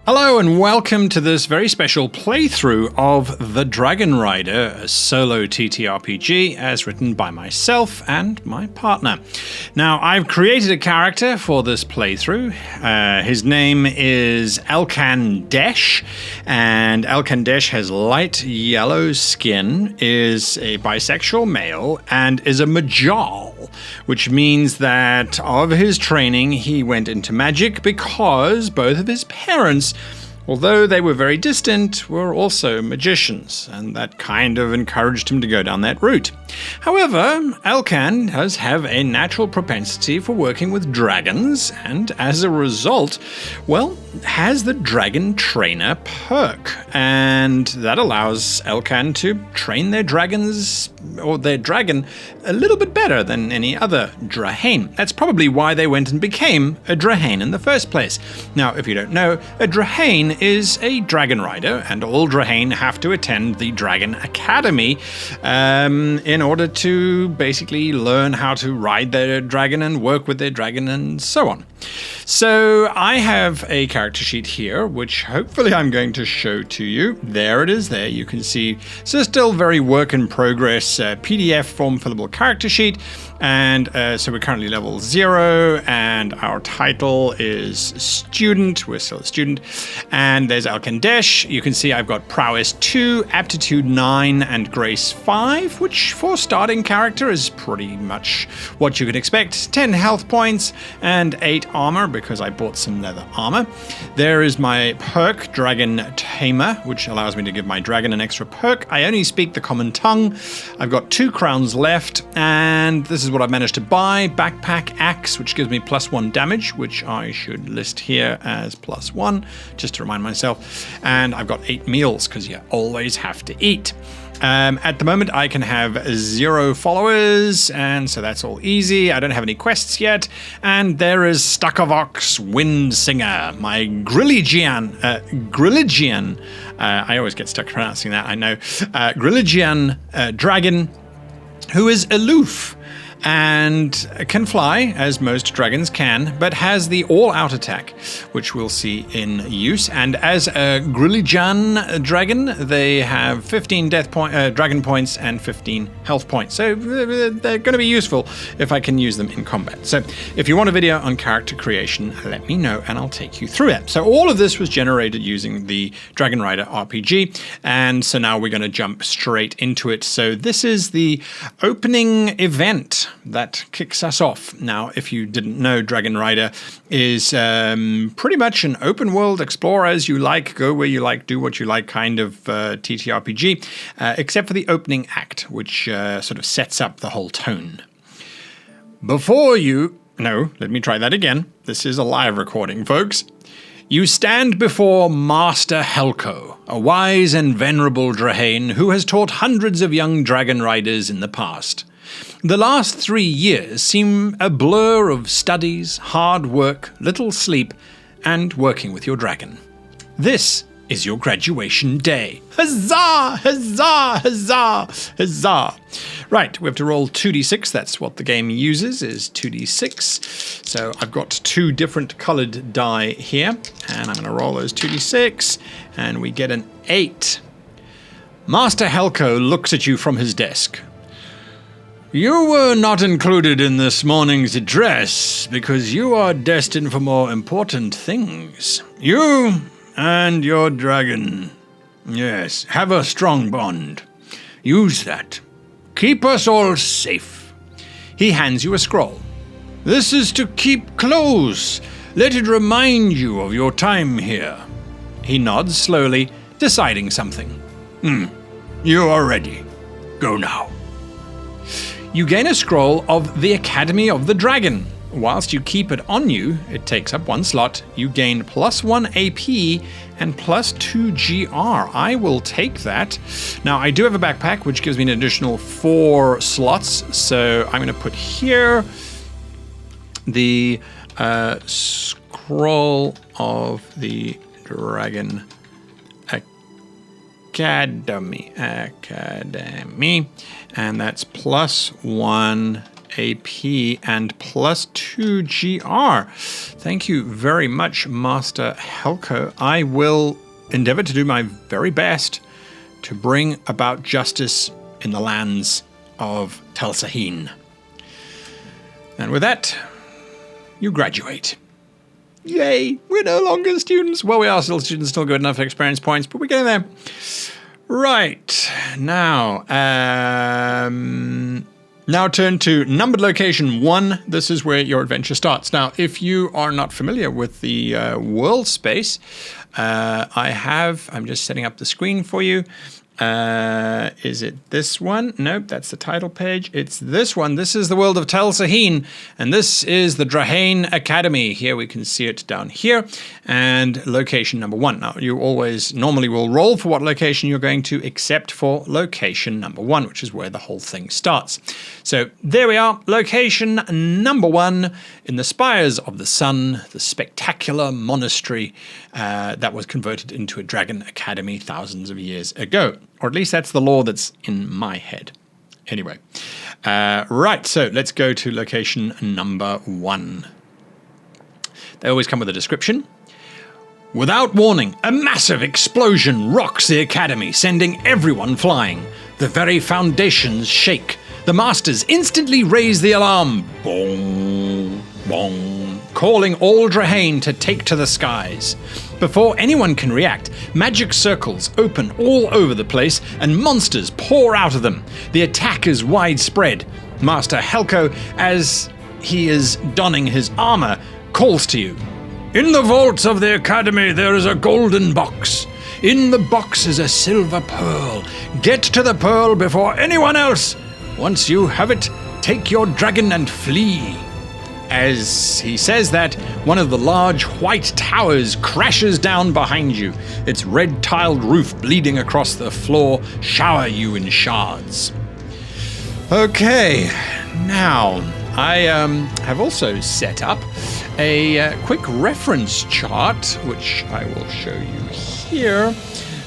Hello and welcome to this very special playthrough of the Dragonrider, a solo TTRPG as written by myself and my partner. Now, I've created a character for this playthrough. His name is Alcan, and Alcan has light yellow skin, is a bisexual male, and is a majal, which means that of his training he went into magic because both of his parents, although they were very distant, were also magicians, and that kind of encouraged him to go down that route. However, Alcan does have a natural propensity for working with dragons, and as a result, well, has the Dragon Trainer perk, and that allows Alcan to train their dragons, or their dragon, a little bit better than any other drahain. That's probably why they went and became a drahain in the first place. Now, if you don't know, a drahain is a Dragonrider, and all drahain have to attend the Dragon Academy in order to basically learn how to ride their dragon and work with their dragon and so on. So I have a character sheet here, which hopefully I'm going to show to you. There it is there. You can see it's still very work in progress PDF form fillable character sheet. And so we're currently level 0 and our title is student. We're still a student. And there's Alcan. You can see I've got prowess 2, aptitude 9, and grace 5, which for starting character is pretty much what you can expect. 10 health points and 8 armor because I bought some leather armor. There is my perk, Dragon Tamer, which allows me to give my dragon an extra perk. I only speak the common tongue. I've got 2 crowns left, and this is what I've managed to buy. Backpack Axe, which gives me +1 damage, which I should list here as +1, just to remind myself. And I've got 8 meals, because you always have to eat. At the moment, I can have 0 followers, and so that's all easy. I don't have any quests yet. And there is Stakavox Wind Singer, my Grilligian. I always get stuck pronouncing that, I know. Grilligian dragon, who is aloof and can fly, as most dragons can, but has the all-out attack, which we'll see in use. And as a Grilligian dragon, they have 15 dragon points and 15 health points. So they're going to be useful if I can use them in combat. So if you want a video on character creation, let me know and I'll take you through it. So all of this was generated using the Dragonrider RPG, and so now we're going to jump straight into it. So this is the opening event that kicks us off. Now, if you didn't know, Dragonrider is pretty much an open world, explore as you like, go where you like, do what you like kind of TTRPG, except for the opening act, which sort of sets up the whole tone. Let me try that again. This is a live recording, folks. You stand before Master Helco, a wise and venerable drahain who has taught hundreds of young dragon riders in the past. The last 3 years seem a blur of studies, hard work, little sleep, and working with your dragon. This is your graduation day. Huzzah! Huzzah! Huzzah! Huzzah! Right, we have to roll 2d6. That's what the game uses, is 2d6. So I've got 2 different colored die here, and I'm going to roll those 2d6, and we get an 8. Master Helco looks at you from his desk. You were not included in this morning's address because you are destined for more important things. You and your dragon, yes, have a strong bond. Use that. Keep us all safe. He hands you a scroll. This is to keep close. Let it remind you of your time here. He nods slowly, deciding something. You are ready. Go now. You gain a scroll of the Academy of the Dragon. Whilst you keep it on you, it takes up 1 slot. You gain +1 AP and +2 GR. I will take that. Now, I do have a backpack, which gives me an additional 4 slots. So I'm going to put here the scroll of the Dragon Academy, and that's +1 AP and +2 GR. Thank you very much, Master Helco. I will endeavor to do my very best to bring about justice in the lands of Drahain. And with that, you graduate. Yay, we're no longer students. Well, we are still students, still good enough experience points, but we're getting there. Right, now turn to numbered location 1. This is where your adventure starts. Now, if you are not familiar with the world space, I'm just setting up the screen for you. Is it this one? Nope, that's the title page. It's this one. This is the world of Drahain, and this is the Drahain Academy. Here we can see it down here, and location number 1. Now, you always normally will roll for what location you're going to, except for location number 1, which is where the whole thing starts. So there we are, location number 1 in the Spires of the Sun, the spectacular monastery that was converted into a dragon academy thousands of years ago. Or at least that's the lore that's in my head. Anyway, right, so let's go to location number 1. They always come with a description. Without warning, a massive explosion rocks the academy, sending everyone flying. The very foundations shake. The masters instantly raise the alarm. Boom, boom, calling all Drahain to take to the skies. Before anyone can react, magic circles open all over the place and monsters pour out of them. The attack is widespread. Master Helco, as he is donning his armor, calls to you. In the vaults of the academy there is a golden box. In the box is a silver pearl. Get to the pearl before anyone else. Once you have it, take your dragon and flee. As he says that, one of the large white towers crashes down behind you, its red-tiled roof bleeding across the floor shower you in shards. Okay, now I have also set up a quick reference chart, which I will show you here.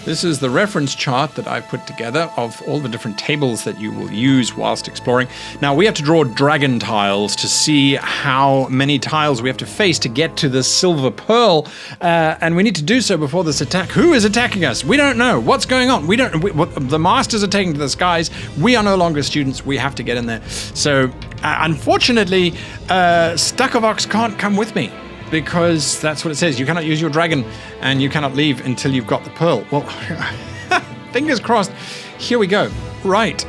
This is the reference chart that I've put together of all the different tables that you will use whilst exploring. Now, we have to draw dragon tiles to see how many tiles we have to face to get to the silver pearl, and we need to do so before this attack. Who is attacking us? We don't know. What's going on? The masters are taking to the skies. We are no longer students. We have to get in there. So, unfortunately, Stakavox can't come with me, because that's what it says. You cannot use your dragon, and you cannot leave until you've got the pearl. Well, fingers crossed. Here we go. Right,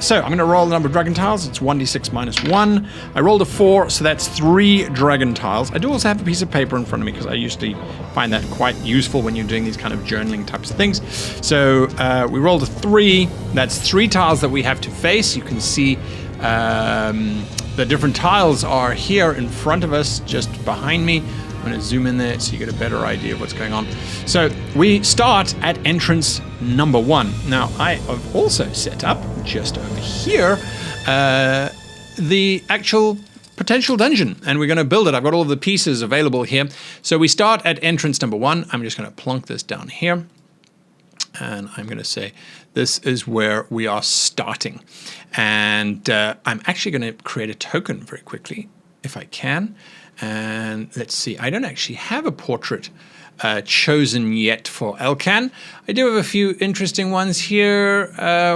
so I'm going to roll the number of dragon tiles. It's 1d6 minus 1. I rolled a 4, so that's 3 dragon tiles. I do also have a piece of paper in front of me, because I usually find that quite useful when you're doing these kind of journaling types of things. So we rolled a 3. That's 3 tiles that we have to face. You can see the different tiles are here in front of us, just behind me. I'm going to zoom in there so you get a better idea of what's going on. So we start at entrance number 1. Now, I have also set up, just over here, the actual potential dungeon, and we're going to build it. I've got all of the pieces available here. So we start at entrance number 1. I'm just going to plonk this down here. And I'm going to say this is where we are starting. And I'm actually going to create a token very quickly, if I can. And let's see, I don't actually have a portrait chosen yet for Alcan. I do have a few interesting ones here.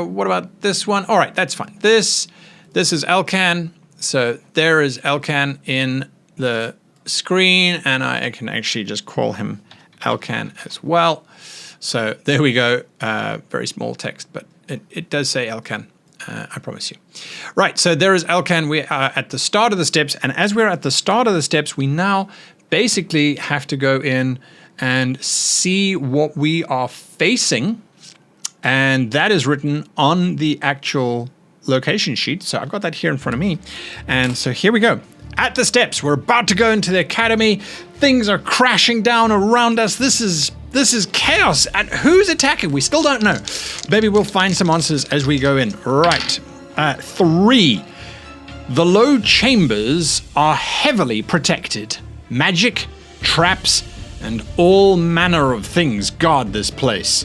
What about this one? All right, that's fine. This is Alcan. So there is Alcan in the screen, and I can actually just call him Alcan as well. So there we go. Very small text, but it does say Alcan. I promise you. Right, so there is Alcan. We are at the start of the steps, and as we're at the start of the steps, we now basically have to go in and see what we are facing, and that is written on the actual location sheet. So I've got that here in front of me, and so here we go. At the steps, we're about to go into the academy. Things are crashing down around us. This is chaos. And who's attacking? We still don't know. Maybe we'll find some answers as we go in. Right. 3. The low chambers are heavily protected. Magic, traps, and all manner of things guard this place.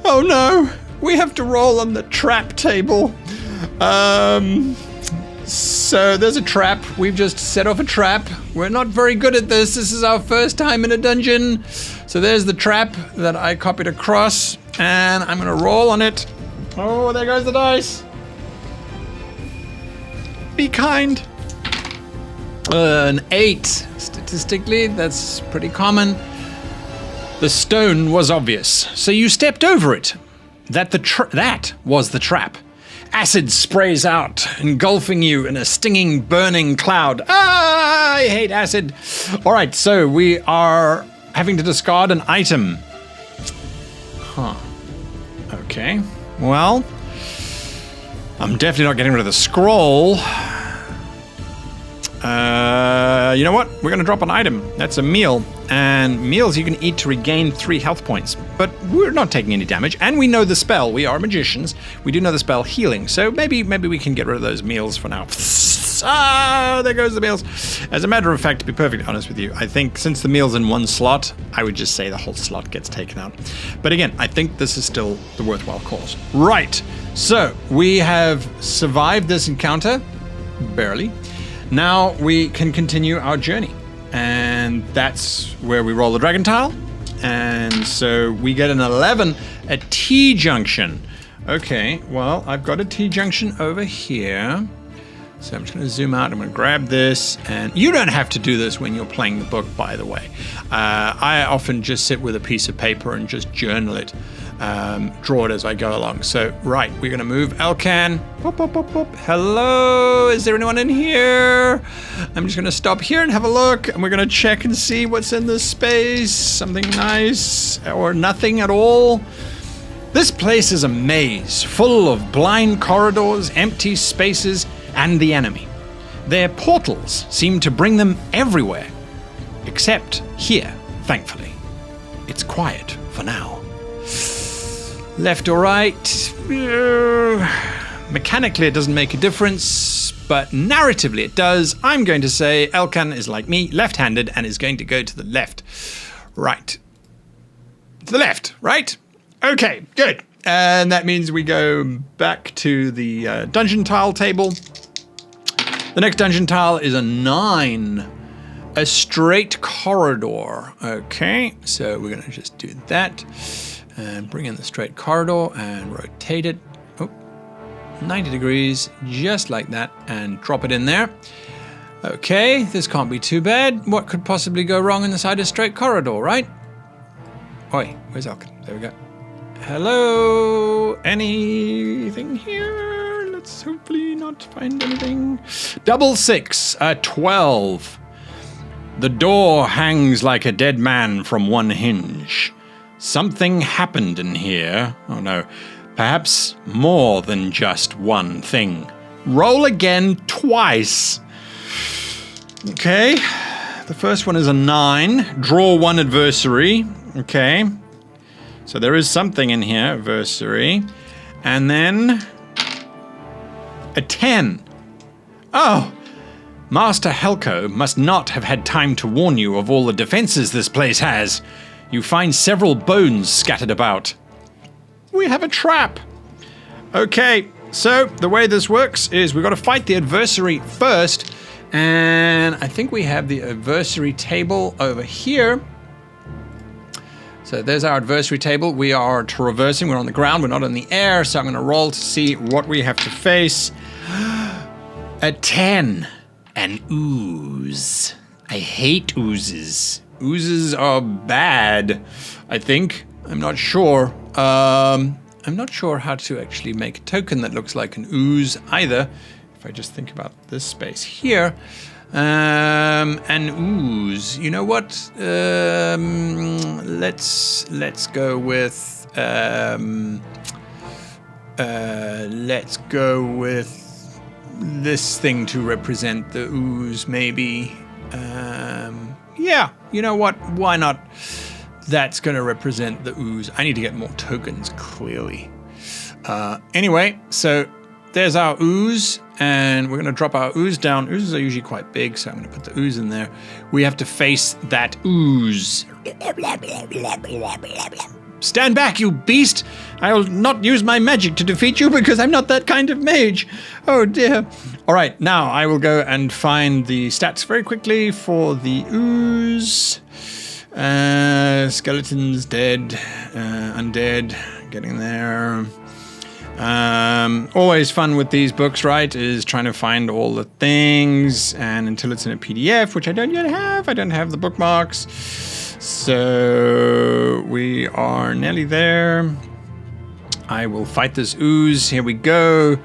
Oh no, we have to roll on the trap table. So there's a trap. We've just set off a trap. We're not very good at this. This is our first time in a dungeon. So there's the trap that I copied across, and I'm going to roll on it. Oh, there goes the dice. Be kind. An 8. Statistically, that's pretty common. The stone was obvious, so you stepped over it. That was the trap. Acid sprays out, engulfing you in a stinging, burning cloud. Ah, I hate acid. All right, so we are having to discard an item. Huh. Okay. Well, I'm definitely not getting rid of the scroll. You know what? We're going to drop an item. That's a meal. And meals you can eat to regain 3 health points. But we're not taking any damage. And we know the spell. We are magicians. We do know the spell healing. So maybe we can get rid of those meals for now. Ah, there goes the meals. As a matter of fact, to be perfectly honest with you, I think since the meal's in one slot, I would just say the whole slot gets taken out. But again, I think this is still the worthwhile cause. Right. So we have survived this encounter. Barely. Now we can continue our journey, and that's where we roll the dragon tile, and so we get an 11, a T-junction. Okay, well, I've got a T-junction over here, so I'm just going to zoom out. I'm going to grab this, and you don't have to do this when you're playing the book, by the way. I often just sit with a piece of paper and just journal it. Draw it as I go along. So, right, we're going to move Alcan. Pop, pop, pop, pop. Hello, is there anyone in here? I'm just going to stop here and have a look, and we're going to check and see what's in this space. Something nice, or nothing at all. This place is a maze, full of blind corridors, empty spaces, and the enemy. Their portals seem to bring them everywhere, except here, thankfully. It's quiet for now. Left or right, mechanically it doesn't make a difference, but narratively it does. I'm going to say Alcan is like me, left-handed, and is going to go to the left. Right. To the left, right? Okay, good. And that means we go back to the dungeon tile table. The next dungeon tile is a 9. A straight corridor. Okay, so we're going to just do that. And bring in the straight corridor and rotate it 90 degrees, just like that, and drop it in there. Okay, this can't be too bad. What could possibly go wrong inside a straight corridor, right? Oi, where's Alcan? There we go. Hello? Anything here? Let's hopefully not find anything. 6, 12. The door hangs like a dead man from one hinge. Something happened in here. Oh no, perhaps more than just one thing. Roll again twice. Okay, the first one is a 9. Draw 1 adversary. Okay, so there is something in here, adversary. And then a 10. Oh, Master Helco must not have had time to warn you of all the defenses this place has. You find several bones scattered about. We have a trap. Okay, so the way this works is we've got to fight the adversary first. And I think we have the adversary table over here. So there's our adversary table. We are traversing. We're on the ground. We're not in the air. So I'm going to roll to see what we have to face. A 10. An ooze. I hate oozes. Oozes are bad, I think. I'm not sure. I'm not sure how to actually make a token that looks like an ooze either. If I just think about this space here. An ooze. You know what? Let's go with this thing to represent the ooze, maybe. Yeah, you know what? Why not? That's going to represent the ooze. I need to get more tokens, clearly. Anyway, so there's our ooze, and we're going to drop our ooze down. Oozes are usually quite big, so I'm going to put the ooze in there. We have to face that ooze. Stand back, you beast! I'll not use my magic to defeat you because I'm not that kind of mage. Oh dear. All right, now I will go and find the stats very quickly for the ooze. Skeletons dead, undead, getting there. Always fun with these books, right, is trying to find all the things, and until it's in a PDF, which I don't yet have, I don't have the bookmarks. So we are nearly there. I will fight this ooze. Here we go.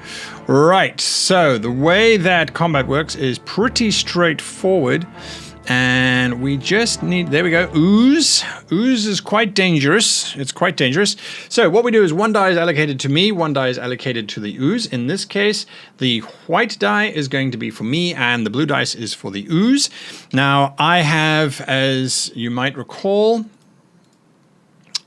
Right, so the way that combat works is pretty straightforward. And we just need, there we go, ooze. Ooze is quite dangerous. It's quite dangerous. So what we do is 1 die is allocated to me, 1 die is allocated to the ooze. In this case, the white die is going to be for me and the blue dice is for the ooze. Now I have, as you might recall,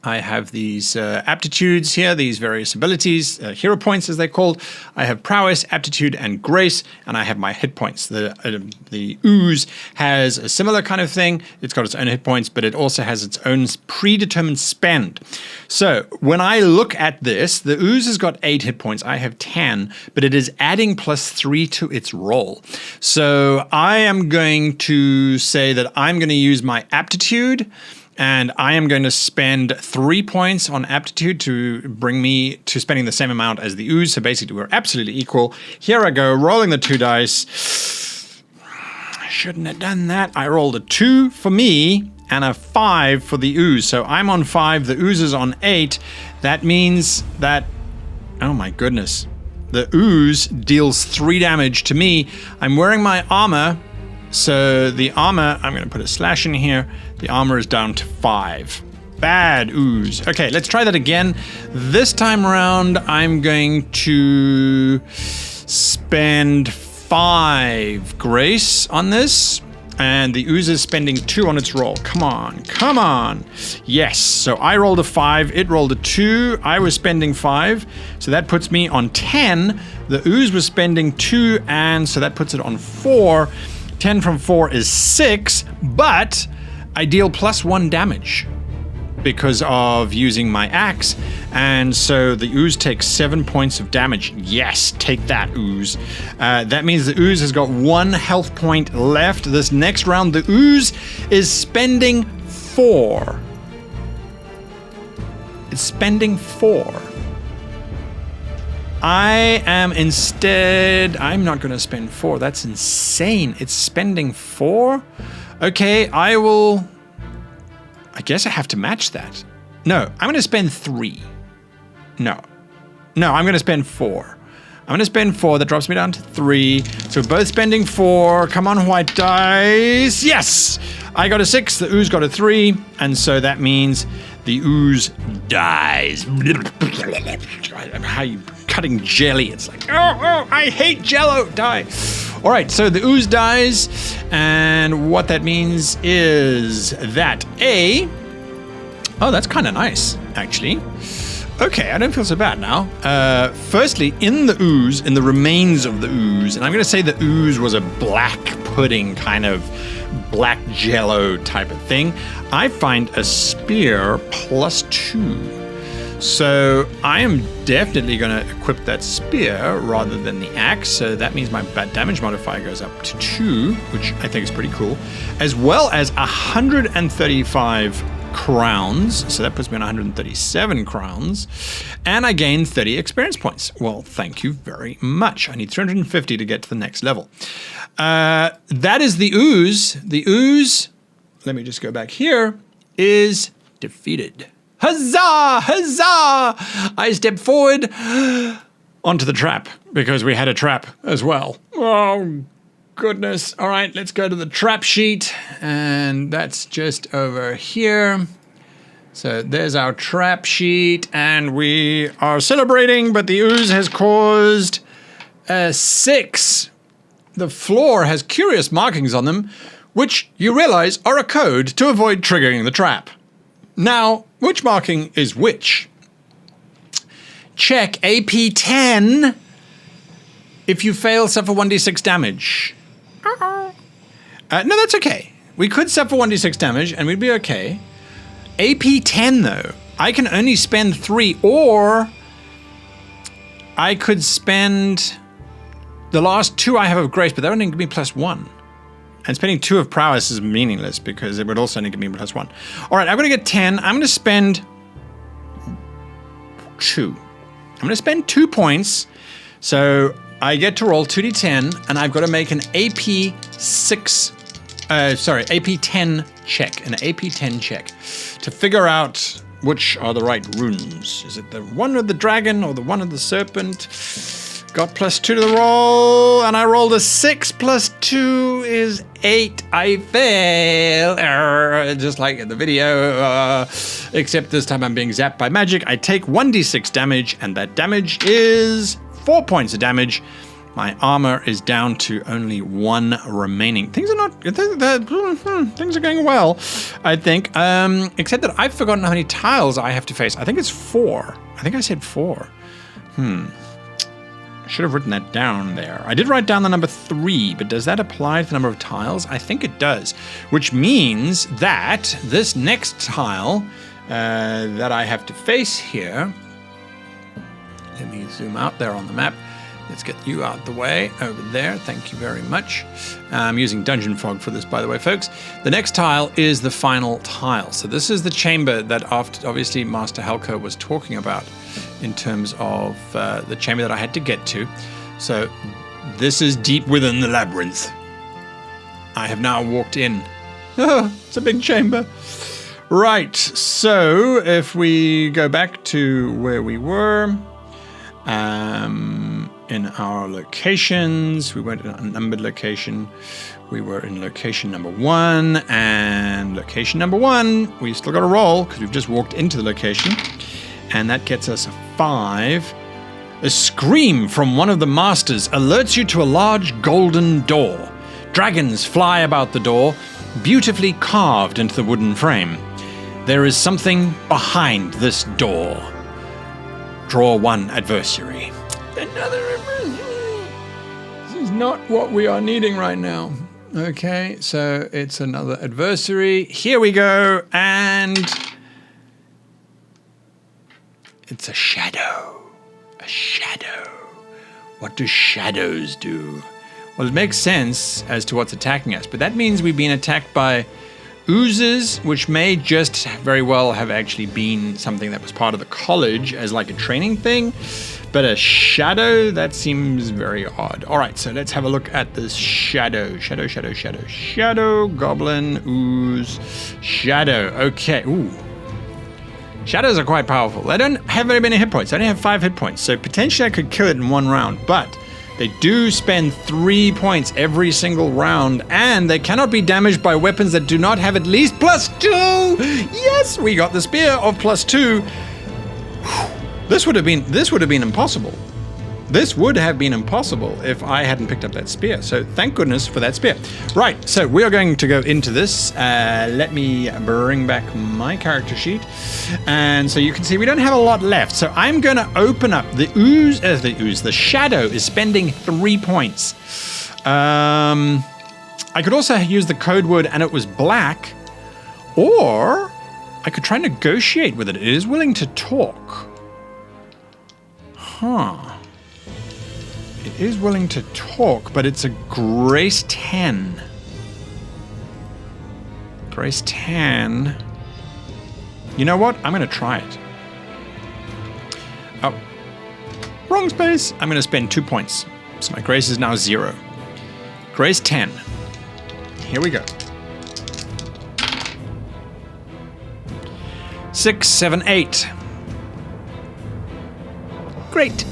I have these aptitudes here, these various abilities, hero points as they're called. I have prowess, aptitude, and grace, and I have my hit points. The ooze has a similar kind of thing. It's got its own hit points, but it also has its own predetermined spend. So when I look at this, the ooze has got 8 hit points. I have 10, but it is adding +3 to its roll. So I am going to say that I'm going to use my aptitude, and I am going to spend 3 points on aptitude to bring me to spending the same amount as the ooze. So basically we're absolutely equal. Here I go, rolling the 2 dice. Shouldn't have done that. I rolled a 2 for me and a 5 for the ooze. So I'm on 5, the ooze is on 8. That means that, oh my goodness, the ooze deals 3 damage to me. I'm wearing my armor. So the armor, I'm going to put a slash in here. The armor is down to 5. Bad ooze. Okay, let's try that again. This time around, I'm going to spend 5 grace on this. And the ooze is spending 2 on its roll. Come on, come on. Yes, so I rolled a 5, it rolled a 2, I was spending 5. So that puts me on 10. The ooze was spending 2, and so that puts it on 4. 10 from 4 is 6, but I deal +1 damage because of using my axe, and so the ooze takes 7 points of damage. Yes, take that, ooze. That means the ooze has got 1 health point left. This next round, the ooze is spending 4. It's spending 4. I am instead, I'm not going to spend 4. That's insane. It's spending 4? Okay, I guess I have to match that. No, I'm going to spend 3. No, I'm going to spend 4. I'm going to spend 4. That drops me down to 3. So we're both spending 4. Come on, white dice. Yes! I got a 6. The ooze got a 3. And so that means the ooze dies. How you cutting jelly? It's like, oh, I hate Jello. Die. All right, so the ooze dies. And what that means is that oh, that's kind of nice, actually. Okay, I don't feel so bad now. Firstly, in the ooze, in the remains of the ooze, and I'm going to say the ooze was a black pudding kind of black jello type of thing, I find a spear +2. So I am definitely going to equip that spear rather than the axe. So that means my damage modifier goes up to 2, which I think is pretty cool, as well as 135 crowns. So that puts me on 137 crowns. And I gain 30 experience points. Well, thank you very much. I need 350 to get to the next level. That is the ooze. The ooze, let me just go back here, is defeated. Huzzah! Huzzah! I step forward onto the trap because we had a trap as well. Oh, goodness. All right, let's go to the trap sheet, and that's just over here. So there's our trap sheet, and we are celebrating, but the ooze has caused a 6. The floor has curious markings on them, which you realize are a code to avoid triggering the trap. Now, which marking is which? Check AP 10. If you fail, suffer 1d6 damage. No, that's okay. We could suffer 1d6 damage and we'd be okay. AP 10 though I can only spend 3, or I could spend the last 2 I have of grace, but that only give me +1. And spending 2 of prowess is meaningless because it would also only give me +1. All right, I'm going to get 10. I'm going to spend 2. I'm going to spend 2 points. So I get to roll 2d10, and I've got to make an AP10 check, to figure out which are the right runes. Is it the one of the dragon or the one of the serpent? Got +2 to the roll, and I rolled a 6 + 2 is 8. I fail, just like in the video, except this time I'm being zapped by magic. I take 1d6 damage, and that damage is 4 points of damage. My armor is down to only 1 remaining. Things are not. Things are going well, I think. Except that I've forgotten how many tiles I have to face. I think it's 4. I think I said 4. I should have written that down there. I did write down the number 3, but does that apply to the number of tiles? I think it does, which means that this next tile that I have to face here. Let me zoom out there on the map. Let's get you out the way over there. Thank you very much. I'm using Dungeon Fog for this, by the way, folks. The next tile is the final tile. So this is the chamber that obviously Master Helko was talking about in terms of the chamber that I had to get to. So this is deep within the labyrinth. I have now walked in. Oh, it's a big chamber. Right, so if we go back to where we were, in our locations, we went in a numbered location. We were in location number 1, and location number 1, we still got to roll because we've just walked into the location, and that gets us a 5. A scream from one of the masters alerts you to a large golden door. Dragons fly about the door, beautifully carved into the wooden frame. There is something behind this door. Draw 1 adversary. Another adversary. This is not what we are needing right now. Okay, so it's another adversary. Here we go, and it's a shadow. A shadow. What do shadows do? Well, it makes sense as to what's attacking us, but that means we've been attacked by oozes, which may just very well have actually been something that was part of the college as like a training thing. But a shadow, that seems very odd. All right, so let's have a look at this shadow. Shadow, goblin, ooze, shadow. Okay, ooh. Shadows are quite powerful. They don't have very many hit points. They only have 5 hit points. So potentially I could kill it in 1 round, but they do spend 3 points every single round, and they cannot be damaged by weapons that do not have at least +2. Yes, we got the spear of +2. This would have been impossible. This would have been impossible if I hadn't picked up that spear. So thank goodness for that spear. Right, so we are going to go into this. Let me bring back my character sheet. And so you can see we don't have a lot left. So I'm going to open up the ooze. The shadow is spending 3 points. I could also use the code word and it was black. Or I could try and negotiate with it. It is willing to talk. Huh. It is willing to talk, but it's a Grace 10. Grace 10. You know what? I'm going to try it. Oh. Wrong space. I'm going to spend 2 points. So my Grace is now 0. Grace 10. Here we go. 6, 7, 8. Great.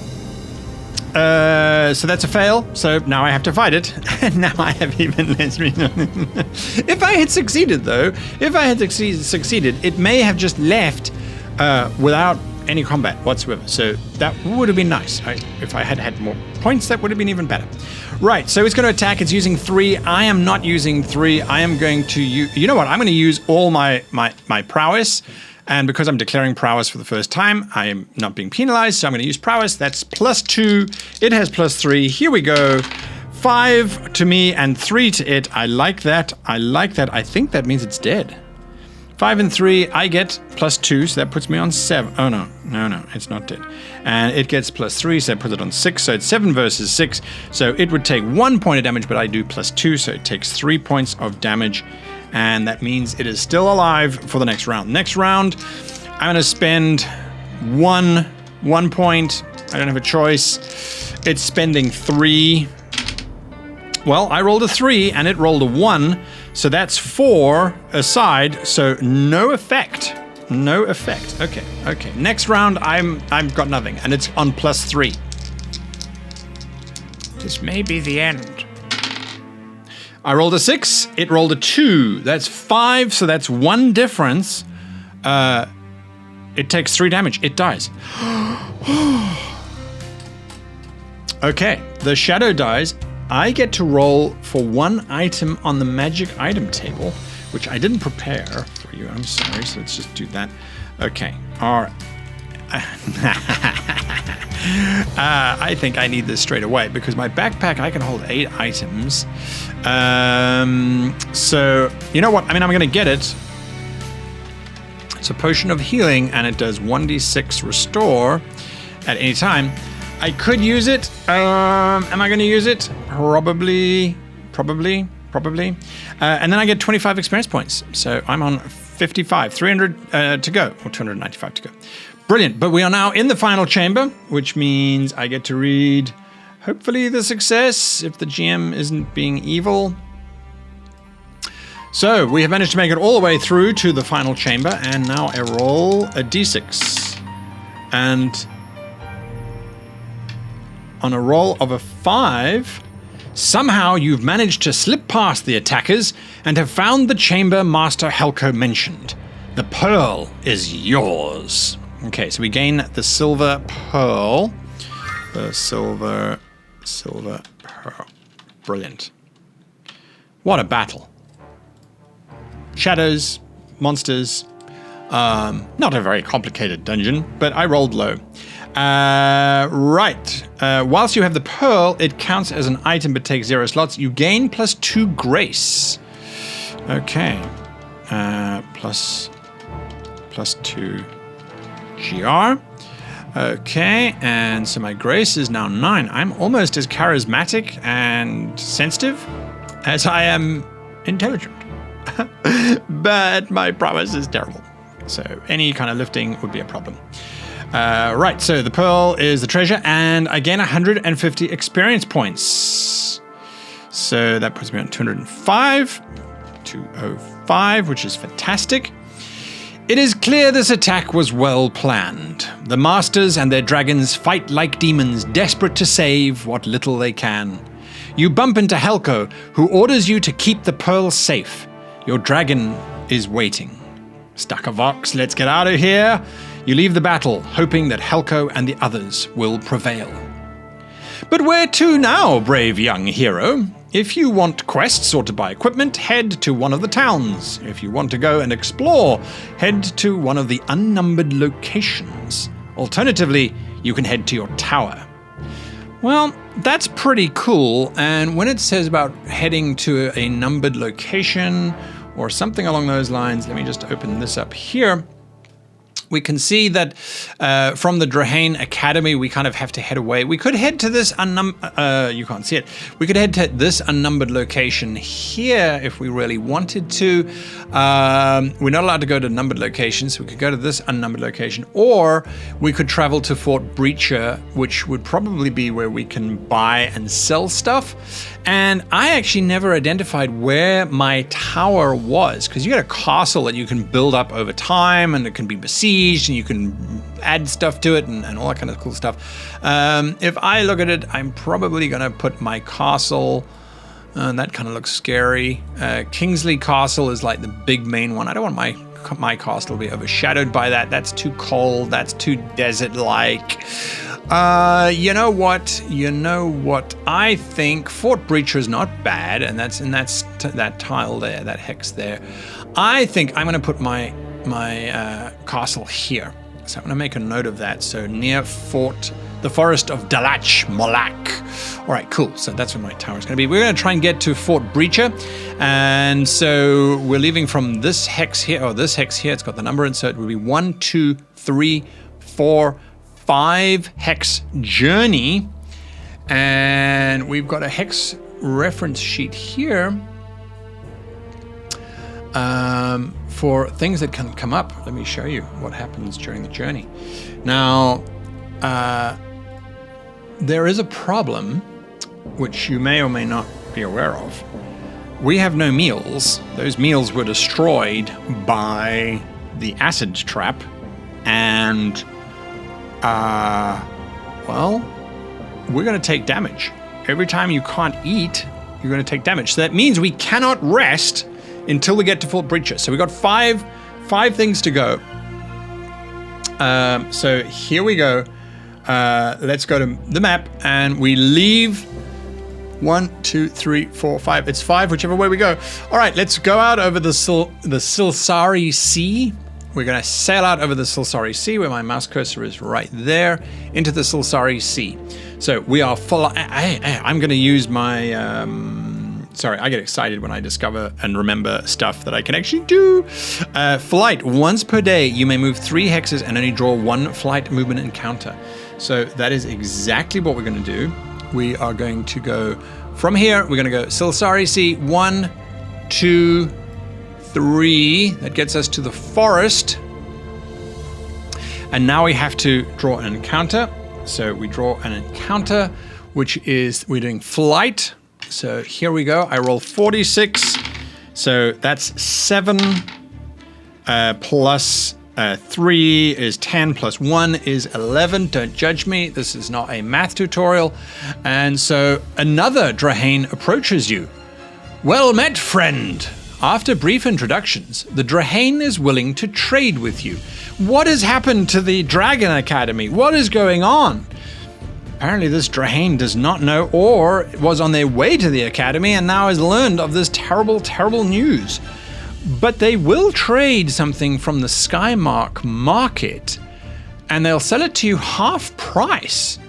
So that's a fail. So now I have to fight it. And now I have even less reason. If I had succeeded, though, succeeded, it may have just left without any combat whatsoever. So that would have been nice. If I had had more points, that would have been even better. Right, so it's going to attack. It's using 3. I am not using 3. I am going to use... You know what? I'm going to use all my prowess. And because I'm declaring prowess for the first time, I am not being penalized, so I'm going to use prowess. That's +2. It has +3. Here we go. 5 to me and 3 to it. I like that. I think that means it's dead. 5 and 3, I get +2, so that puts me on 7. Oh, no, it's not dead. And it gets +3, so that puts it on 6, so it's 7 versus 6. So it would take 1 point of damage, but I do +2, so it takes 3 points of damage. And that means it is still alive for the next round. Next round, I'm going to spend one point. I don't have a choice. It's spending 3. Well, I rolled a 3 and it rolled a 1. So that's 4 aside. So no effect. No effect. Okay. Next round, I've got nothing. And it's on +3. This may be the end. I rolled a 6. It rolled a 2. That's 5. So that's 1 difference. It takes 3 damage. It dies. Okay, the shadow dies. I get to roll for 1 item on the magic item table, which I didn't prepare for you. I'm sorry, so let's just do that. Okay, all right. I think I need this straight away because my backpack, I can hold 8 items. So, you know what? I mean, I'm going to get it. It's a potion of healing, and it does 1d6 restore at any time. I could use it. Am I going to use it? Probably. And then I get 25 experience points. So I'm on 55, 300 to go, or 295 to go. Brilliant. But we are now in the final chamber, which means I get to read, hopefully, the success, if the GM isn't being evil. So we have managed to make it all the way through to the final chamber, and now I roll a d6. And on a roll of a 5, somehow you've managed to slip past the attackers and have found the chamber Master Helco mentioned. The pearl is yours. Okay, so we gain the silver pearl. The silver pearl. Brilliant. What a battle. Shadows, monsters. Not a very complicated dungeon, but I rolled low. Right. Whilst you have the pearl, it counts as an item but takes 0 slots. You gain +2 grace. Okay. Plus 2 GR. Okay, and so my grace is now 9. I'm almost as charismatic and sensitive as I am intelligent. But my prowess is terrible. So any kind of lifting would be a problem. Right, so the pearl is the treasure, and I gain 150 experience points. So that puts me on 205, which is fantastic. It is clear this attack was well planned. The masters and their dragons fight like demons, desperate to save what little they can. You bump into Helco, who orders you to keep the pearl safe. Your dragon is waiting. Stakavox, let's get out of here. You leave the battle, hoping that Helco and the others will prevail. But where to now, brave young hero? If you want quests or to buy equipment, head to one of the towns. If you want to go and explore, head to one of the unnumbered locations. Alternatively, you can head to your tower. Well, that's pretty cool, and when it says about heading to a numbered location or something along those lines, let me just open this up here. We can see that from the Drahain Academy, we kind of have to head away. We could head to this you can't see it. We could head to this unnumbered location here if we really wanted to. We're not allowed to go to numbered locations, so we could go to this unnumbered location, or we could travel to Fort Breacher, which would probably be where we can buy and sell stuff. And I actually never identified where my tower was, because you got a castle that you can build up over time, and it can be besieged, and you can add stuff to it, and all that kind of cool stuff. If I look at it, I'm probably going to put my castle, that kind of looks scary. Kingsley Castle is like the big main one. I don't want my castle to be overshadowed by that. That's too cold. That's too desert-like. You know what? I think Fort Breacher is not bad, and that's that tile there, that hex there. I think I'm going to put my castle here. So I'm going to make a note of that. So near the forest of Dalach Molak. All right, cool. So that's where my tower is going to be. We're going to try and get to Fort Breacher. And so we're leaving from this hex here, or this hex here. It's got the number in, so it will be 1, 2, 3, 4, 5 hex journey. And we've got a hex reference sheet here for things that can come up. Let me show you what happens during the journey. Now, there is a problem which you may or may not be aware of. We have no meals. Those meals were destroyed by the acid trap, and well, we're going to take damage. Every time you can't eat, you're going to take damage. So that means we cannot rest until we get to Fort Breacher. So we got five things to go. So here we go. Let's go to the map, and we leave 1, 2, 3, 4, 5. It's 5, whichever way we go. All right, let's go out over the Silsari Sea. We're going to sail out over the Silsari Sea, where my mouse cursor is right there, into the Silsari Sea. So we are full. I'm going to use my. Sorry, I get excited when I discover and remember stuff that I can actually do. Flight. Once per day, you may move 3 hexes and only draw 1 flight movement encounter. So that is exactly what we're going to do. We are going to go from here. We're going to go Silsari Sea. 1, 2, 3. That gets us to the forest. And now we have to draw an encounter. So we draw an encounter, which is, we're doing flight. So here we go. I roll 46. So that's 7 plus 3 is 10 plus 1 is 11. Don't judge me. This is not a math tutorial. And so another drahain approaches you. Well met, friend. After brief introductions, the drahain is willing to trade with you. What has happened to the Dragon Academy? What is going on? Apparently this drahain does not know, or was on their way to the academy and now has learned of this terrible, terrible news. But they will trade something from the Skymark market, and they'll sell it to you half price.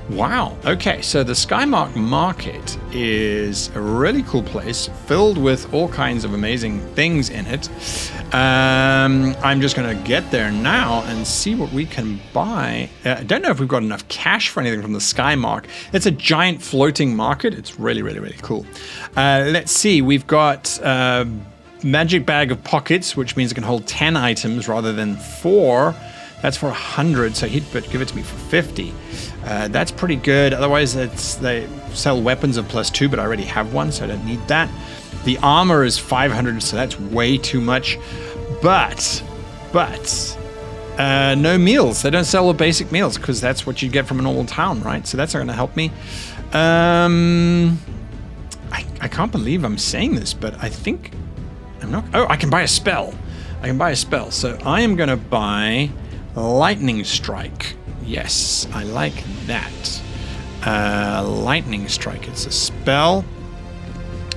Wow. Okay, so the Skymark market is a really cool place filled with all kinds of amazing things in it. I'm just going to get there now and see what we can buy. I don't know if we've got enough cash for anything from the Skymark. It's a giant floating market. It's really, really, really cool. Let's see. We've got magic bag of pockets, which means it can hold 10 items rather than 4. That's for 100, so he'd give it to me for 50. That's pretty good. Otherwise, they sell weapons of +2, but I already have one, so I don't need that. The armor is 500, so that's way too much. But no meals. They don't sell the basic meals because that's what you get from a normal town, right? So that's not going to help me. I can't believe I'm saying this, but I think I'm not. Oh, I can buy a spell. I can buy a spell. So I am going to buy Lightning Strike. Yes, I like that. Lightning Strike. It's a spell.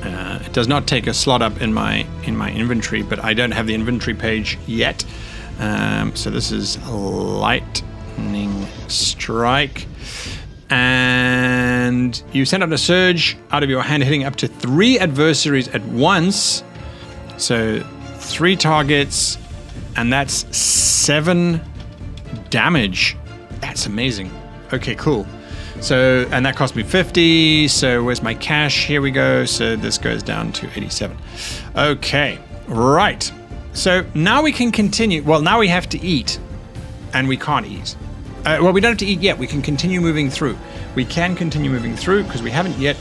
It does not take a slot up in my inventory, but I don't have the inventory page yet. So this is Lightning Strike. And you send out a surge out of your hand, hitting up to 3 adversaries at once. So 3 targets, and that's 7 damage. That's amazing. Okay, cool. So, and that cost me 50. So where's my cash? Here we go. So this goes down to 87. Okay, right. So now we can continue. Well, now we have to eat, and we can't eat. Well, we don't have to eat yet. We can continue moving through. We can continue moving through because we haven't yet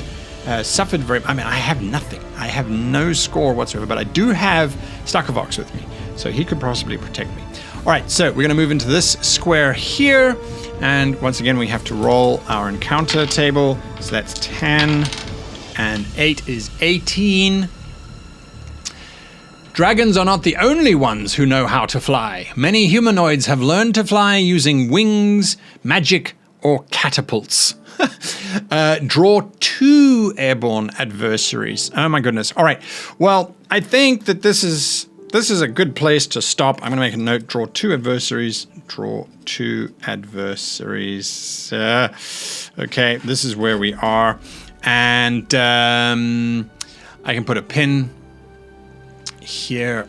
suffered very. I mean, I have nothing. I have no score whatsoever, but I do have Stakavox with me, so he could possibly protect me. All right, so we're going to move into this square here, and once again, we have to roll our encounter table. So that's 10, and 8 is 18. Dragons are not the only ones who know how to fly. Many humanoids have learned to fly using wings, magic, or catapults. Draw 2 airborne adversaries. Oh my goodness. All right. Well, I think that this is this is a good place to stop. I'm going to make a note. Draw 2 adversaries. Draw 2 adversaries. Okay, this is where we are. And I can put a pin here.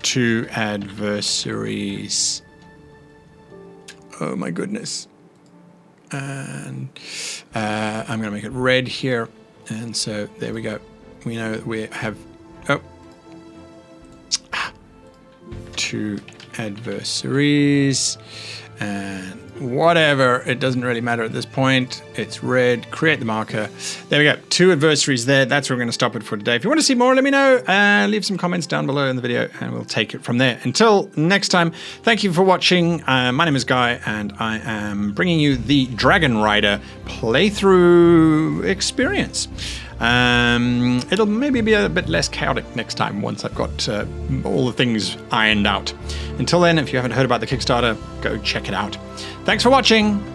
2 adversaries. Oh my goodness. And I'm going to make it red here. And so there we go. We know that we have 2 adversaries. And whatever, it doesn't really matter at this point. It's red. Create the marker. There we go. 2 adversaries there. That's where we're going to stop it for today. If you want to see more, let me know. Leave some comments down below in the video and we'll take it from there. Until next time, thank you for watching. My name is Guy and I am bringing you the Dragonrider playthrough experience. It'll maybe be a bit less chaotic next time once I've got all the things ironed out. Until then, if you haven't heard about the Kickstarter, go check it out. Thanks for watching.